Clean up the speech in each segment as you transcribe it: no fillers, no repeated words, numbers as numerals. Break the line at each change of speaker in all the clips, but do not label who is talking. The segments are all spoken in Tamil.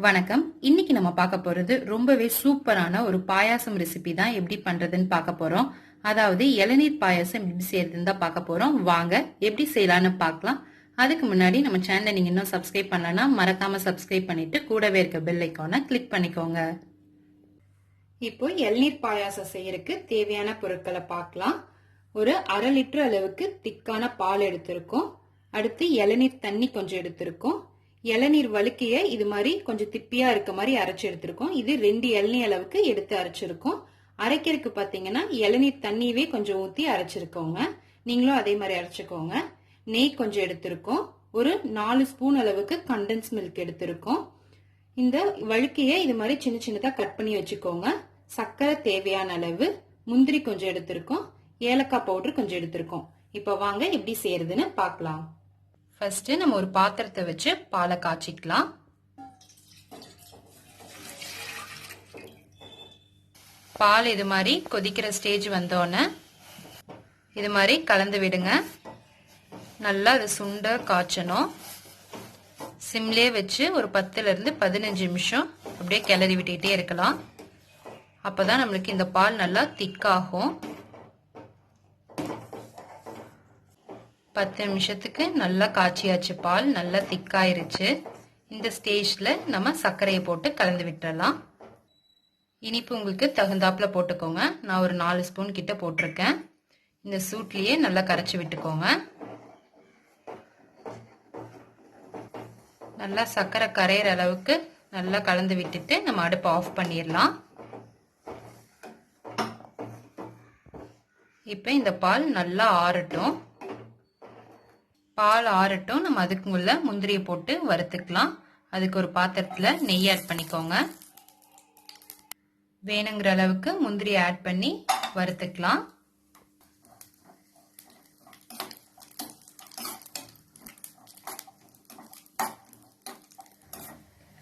வணக்கம். இன்னைக்கு நம்ம பார்க்க போறது ரொம்பவே சூப்பரான ஒரு பாயாசம் ரெசிபி தான் எப்படி பண்றதுன்னு பார்க்க போறோம். அதாவது இளநீர் பாயாசம் எப்படி செய்யறதுன்னு தான் பார்க்க போறோம். வாங்க எப்படி செய்யலாம்னு பார்க்கலாம். அதுக்கு முன்னாடி நம்ம சேனலை நீங்க இன்னும் சப்ஸ்கிரைப் பண்ணலன்னா மறக்காம சப்ஸ்கிரைப் பண்ணிட்டு கூடவே இருக்க பெல் ஐக்கானை கிளிக் பண்ணிக்கோங்க. இப்போ இளநீர் பாயாசம் செய்யறதுக்கு தேவையான பொருட்களை பார்க்கலாம். ஒரு 1/2 லிட்டர் அளவுக்கு திக்கான பால் எடுத்திருக்கோம். அடுத்து இளநீர் தண்ணி கொஞ்சம் எடுத்திருக்கோம். இளநீர் வழுக்கைய இது மாதிரி கொஞ்சம் திப்பியா இருக்க மாதிரி அரைச்சு எடுத்திருக்கோம். இது 2 இளநீ அளவுக்கு எடுத்து அரைச்சிருக்கோம். அரைக்கிறதுக்கு பாத்தீங்கன்னா இளநீர் தண்ணியவே கொஞ்சம் ஊத்தி அரைச்சிருக்கோங்க. நீங்களும் அதே மாதிரி அரைச்சுக்கோங்க. நெய் கொஞ்சம் எடுத்திருக்கோம். ஒரு 4 ஸ்பூன் அளவுக்கு கண்டென்ஸ் மில்க் எடுத்திருக்கோம். இந்த வழுக்கைய இது மாதிரி சின்ன சின்னதா கட் பண்ணி வச்சுக்கோங்க. சர்க்கரை தேவையான அளவு, முந்திரி கொஞ்சம் எடுத்திருக்கோம், ஏலக்காய் பவுடர் கொஞ்சம் எடுத்திருக்கோம். இப்ப வாங்க எப்படி செய்யறதுன்னு பார்க்கலாம். ஃபர்ஸ்ட் நம்ம ஒரு பாத்திரத்தை வச்சு பாலை காய்ச்சிக்கலாம். பால் இது மாதிரி கொதிக்கிற ஸ்டேஜ் வந்தோடனே இது மாதிரி கலந்து விடுங்க. நல்லா அது சுண்ட காய்ச்சணும். சிம்லே வச்சு ஒரு 10 இருந்து 15 நிமிஷம் அப்படியே கிளறி விட்டுட்டே இருக்கலாம். அப்பதான் நம்மளுக்கு இந்த பால் நல்லா திக்காகும். 10 நிமிஷத்துக்கு நல்லா காய்ச்சியாச்சு. பால் நல்லா திக்காயிருச்சு. இந்த ஸ்டேஜ்ல நம்ம சர்க்கரையை போட்டு கலந்து விட்டுறலாம். இனிப்பு உங்களுக்கு தகுந்தாப்புல போட்டுக்கோங்க. நான் ஒரு 4 ஸ்பூன் கிட்ட போட்டிருக்கேன். இந்த சூட்லயே நல்லா கரைச்சி விட்டுக்கோங்க. நல்லா சர்க்கரை கரையிற அளவுக்கு நல்லா கலந்து விட்டுட்டு நம்ம அடுப்பை ஆஃப் பண்ணிடலாம். இப்ப இந்த பால் நல்லா ஆறட்டும். பால் ஆறட்டும். நம்ம அதுக்குள்ள முந்திரியை போட்டு வறுத்துக்கலாம். அதுக்கு ஒரு பாத்திரத்துல நெய் ஆட் பண்ணிக்கோங்க. வேணுங்கிற அளவுக்கு முந்திரி ஆட் பண்ணி வறுத்துக்கலாம்.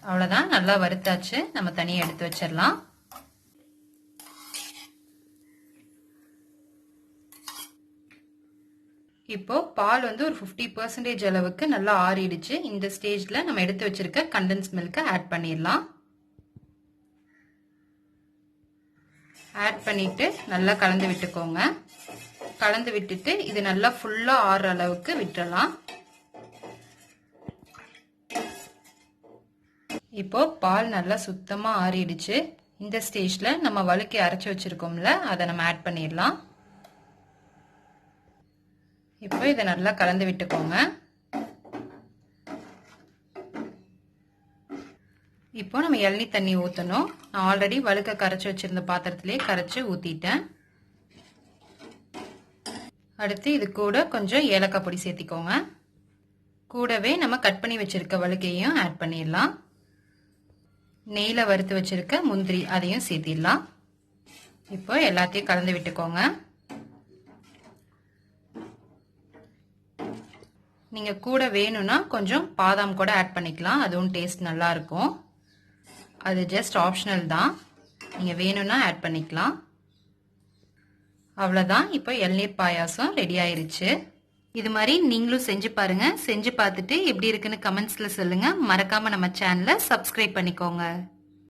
அவ்வளவுதான், நல்லா வறுத்தாச்சு. நம்ம தனியா எடுத்து வச்சிடலாம். இப்போ பால் வந்து ஒரு 50% அளவுக்கு நல்லா ஆறிடுச்சு. இந்த ஸ்டேஜ்ல நம்ம எடுத்து வச்சிருக்க கண்டென்ஸ் மில்க் ஆட் பண்ணிடலாம். ஆட் பண்ணிட்டு நல்லா கலந்து விட்டுக்கோங்க. கலந்து விட்டுட்டு இது நல்லா ஃபுல்லா ஆறுற அளவுக்கு விட்டுறலாம். இப்போ பால் நல்லா சுத்தமா ஆறிடுச்சு. இந்த ஸ்டேஜ்ல நம்ம வழுக்கி அரைச்சு வச்சிருக்கோம்ல, அதை நம்ம ஆட் பண்ணிடலாம். இப்போ இதை நல்லா கலந்து விட்டுக்கோங்க. இப்போ நம்ம இளநீ தண்ணி ஊற்றணும். நான் ஆல்ரெடி வழுக்க கரைச்சி வச்சிருந்த பாத்திரத்திலே கரைச்சி ஊற்றிட்டேன். அடுத்து இது கூட கொஞ்சம் ஏலக்காய் பொடி சேர்த்திக்கோங்க. கூடவே நம்ம கட் பண்ணி வச்சிருக்க வழுக்கையும் ஆட் பண்ணிடலாம். நெய்ல வறுத்து வச்சிருக்க முந்திரி அதையும் சேர்த்திடலாம். இப்போ எல்லாத்தையும் கலந்து விட்டுக்கோங்க. நீங்க கூட வேணும்னா கொஞ்சம் பாதாம் கூட ஆட் பண்ணிக்கலாம். அதுவும் டேஸ்ட் நல்லா இருக்கும். அது ஜஸ்ட் ஆப்ஷனல் தான். நீங்க வேணும்னா ஆட் பண்ணிக்கலாம். அவ்வளவுதான். இப்போ இளநீர் பாயாசம் ரெடி ஆயிருச்சு. இது மாதிரி நீங்களும் செஞ்சு பாருங்க. செஞ்சு பார்த்துட்டு எப்படி இருக்குன்னு கமெண்ட்ஸ்ல சொல்லுங்க. மறக்காம நம்ம சேனலை சப்ஸ்கிரைப் பண்ணிக்கோங்க.